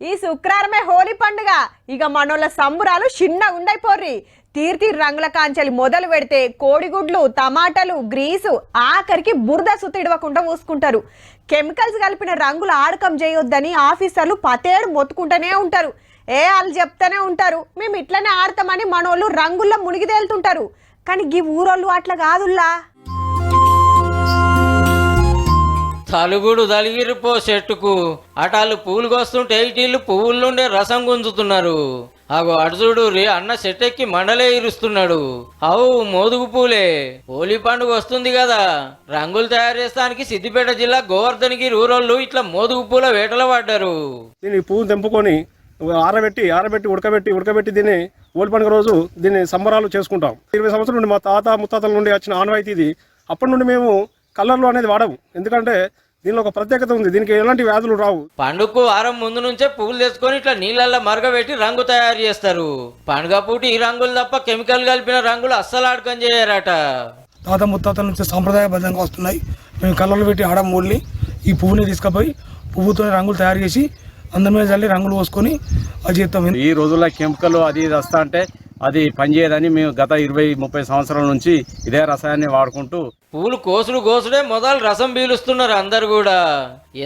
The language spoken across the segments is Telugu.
ఈ శుక్రవారమే హోలీ పండుగ. ఇక మనోళ్ళ సంబురాలు చిన్నగా ఉండైపోర్రి. తీర్తీర్ రంగుల కాంచెలు మొదలు పెడితే కోడిగుడ్లు, టమాటాలు, గ్రీసు, ఆఖరికి బురద సుత్తిడవకుండా పూసుకుంటారు. కెమికల్స్ కలిపిన రంగులు ఆడకం చేయొద్దని ఆఫీసర్లు పతేడు మొత్తుకుంటూనే ఉంటారు. వాళ్ళు చెప్తానే ఉంటారు, మేము ఇట్లనే ఆడతామని మనోళ్ళు రంగుల్లో మునిగి తేలుతుంటారు. కానీ ఈ ఊరోళ్ళు అట్లా కాదుల్లా. తలుగుడు తలిగిరిపో చెట్టుకు అటాలు పూలు కోస్తుంటే ఇటీళ్ళు పువ్వుల నుండే రసం గుంజుతున్నారు. అగో అడుచుడు అన్న చెట్టెక్కి మండలే ఇరుస్తున్నాడు. అవు మోదుగు పూలే. హోలీ పండుగ వస్తుంది కదా, రంగులు తయారు చేస్తానికి సిద్దిపేట జిల్లా గోవర్ధనగిరి ఊరోళ్ళు ఇట్లా మోదుగు పూల వేటలో పడ్డారు. దీన్ని పువ్వు తెంపుకొని ఆరబెట్టి ఉడకబెట్టి దీన్ని హోలీ పండుగ రోజు దీన్ని సంబరాలు చేసుకుంటాం. 20 సంవత్సరాల నుండి మా తాత ముత్తాతల నుండి వచ్చిన ఆనవాయితీ ఇది. అప్పటి నుండి మేము కలర్లు అనేది వాడము, ఎందుకంటే దీనిలో ఒక ప్రత్యేకత ఉంది, దీనికి ఎలాంటి వ్యాధులు రావు. పండుగకు వారం ముందు నుంచే పువ్వులు తెచ్చుకొని ఇట్లా నీళ్ళల్లో మరగబెట్టి రంగు తయారు చేస్తారు. పండుగ పూట ఈ రంగులు తప్ప కెమికల్ కలిపిన రంగులు అస్సలు ఆడకం చేయరట. తాత ముత్తాతల నుంచి సాంప్రదాయబద్ధంగా వస్తున్నాయి. మేము కలర్లు పెట్టి ఆడం మూల్ని ఈ పువ్వుని తీసుకుపోయి పువ్వుతో రంగులు తయారు చేసి అందరి మీద చల్లి రంగులు పోసుకొని అది చేస్తాం. ఈ రోజుల్లో కెమికల్ అది వస్తా అంటే అది పనిచేయదని మేము గత 20-30 సంవత్సరాల నుంచి ఇదే రసాయనాన్ని వాడుకుంటూ పూలు కోసుడే మొదలు రసం పీలుస్తున్నారు అందరు కూడా.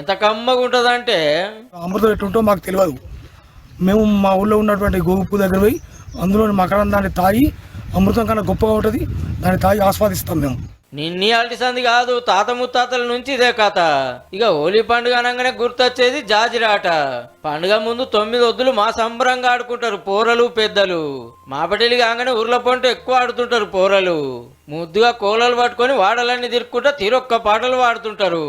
ఎంత కమ్మగా ఉంటదంటే అమృతం ఎట్టుంటో మాకు తెలియదు. మేము మా ఊళ్ళో ఉన్నటువంటి గోగు దగ్గర పోయి అందులోని మకరందాన్ని తాగి అమృతం కన్నా గొప్పగా ఉంటుంది, దాన్ని తాగి ఆస్వాదిస్తాం మేము. నిన్ని అల్టి సంది కాదు, తాత ముత్తాతల నుంచి ఇదే కథ. ఇక హోలీ పండుగ అనగానే గుర్తొచ్చేది జాజిరాట. పండుగ ముందు 9 వద్దులు మా సంబరంగా ఆడుకుంటారు పోరలు పెద్దలు. మాపటిలి కాగానే ఊర్ల పంట ఎక్కువ ఆడుతుంటారు పోరలు. ముద్దుగా కోలలు పట్టుకొని వాడలన్నీ తిరుక్కుంటా తీరొక్క పాటలు పాడుతుంటారు.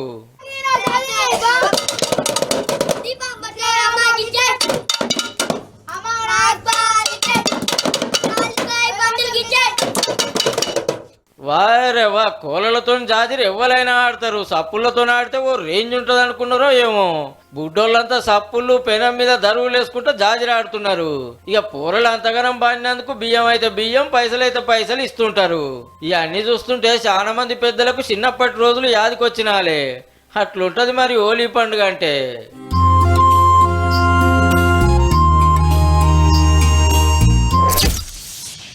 వారే వా, కోలలతో జాజిరి ఎవరైనా ఆడతారు. సప్పులతో ఆడితే ఓ రేంజ్ ఉంటుంది అనుకున్నారో ఏమో. బుడ్డోళ్ళంతా సప్పుళ్ళు పెనం మీద దరువులు వేసుకుంటూ జాజిరి ఆడుతున్నారు. ఇక పూరలు అంతగానం పాడినందుకు బియ్యం అయితే బియ్యం, పైసలు అయితే పైసలు ఇస్తుంటారు. ఇవన్నీ చూస్తుంటే చాలా మంది పెద్దలకు చిన్నప్పటి రోజులు యాదికొచ్చినాలే. అట్లుంటది మరి హోలీ పండుగ అంటే.